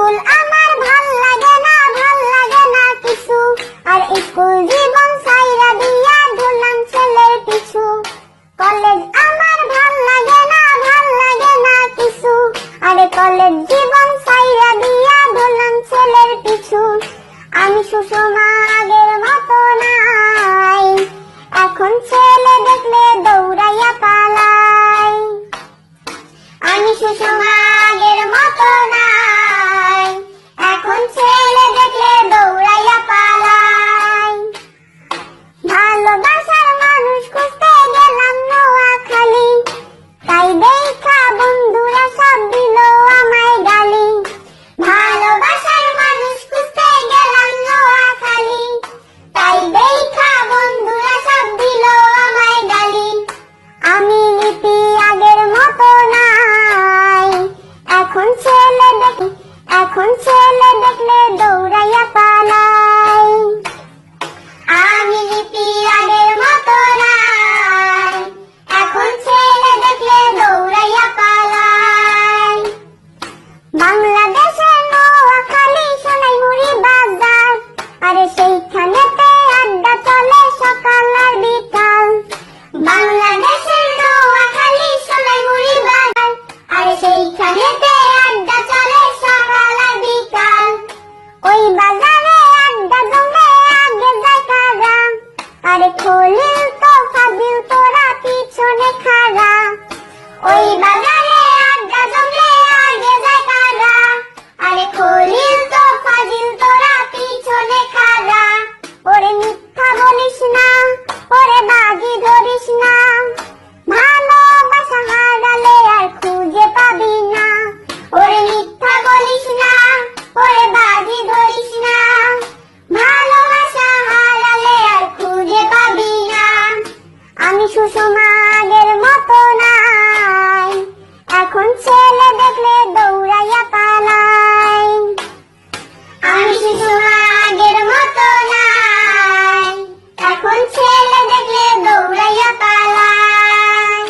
School আমার ভাল লাগে না কিছু, আর স্কুল জীবন ছাইরা দিয়া ধরলাম ছেলের পিছু। কলেজ আমার ভাল লাগে না কিছু, আরে কলেজ জীবন ছাইরা দিয়া ধরলাম ছেলের পিছু। আমি সুষমা আগের মতো নাই, এখন ছেলে দেখলে দৌড়াইয়া পালাই। আমি সুষমা আগের মতো নাই, এখন ছেলে দেখলে দৌড়াইয়া পালাই। ভালোবাসার মানুষ খুঁজতে গেলাম নোয়াখালী, তাই দেখা বন্ধুরা সব দিল আমায় গালি। ভালোবাসার মানুষ খুঁজতে গেলাম নোয়াখালী, তাই দেখা বন্ধুরা সব দিল আমায় গালি। আমি লিপি আগের মতো নাই, এখন ছেলে দেখলে দৌড়াইয়া পালাই। আমি লিপি আগের মতো নাই, এখন ছেলে দেখলে দৌড়াইয়া পালাই। বাংলাদেশের নোয়াখালী সোনাইমুড়ি বাজার, আরে সেইখানেতে আড্ডা চলে সকাল আর বিকাল। বাংলাদেশের নোয়াখালী সোনাইমুড়ি বাজার, আরে সেইখানেতে আড্ডা চলে সকাল আর বিকাল। ওই বাজারে আড্ডা জমে আগে যায় কারা, আরে খলিল তো ফাজিল তোরা পিছনে খাড়া। ওই বাজারে আড্ডা জমে আগে যায় কারা, আরে খলিল তো ফাজিল তোরা পিছনে খাড়া। ওরে মিথ্যা বলিস না, ওরে বাজি ধরিস না, ভালোবাসা হারালে আর খুঁজে পাবি না। ওরে মিথ্যা বলিস না, ওরে বাজি ধরিস না, ভালোবাসা হারালে আর খুঁজে পাবি না। আমি সুষমা আগের মতো নাই, এখন ছেলে দেখলে দৌড়াইয়া পালাই। আমি সুষমা আগের মতো নাই, এখন ছেলে দেখলে দৌড়াইয়া পালাই।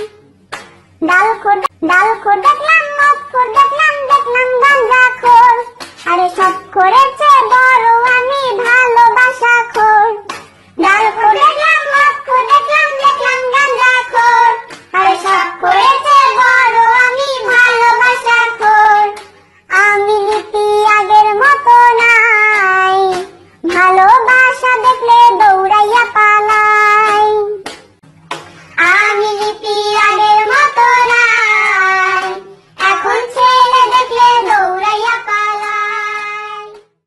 ডাল খোর দেখলাম, মদ খোর দেখলাম গাঁজা খোর, আরে সব করে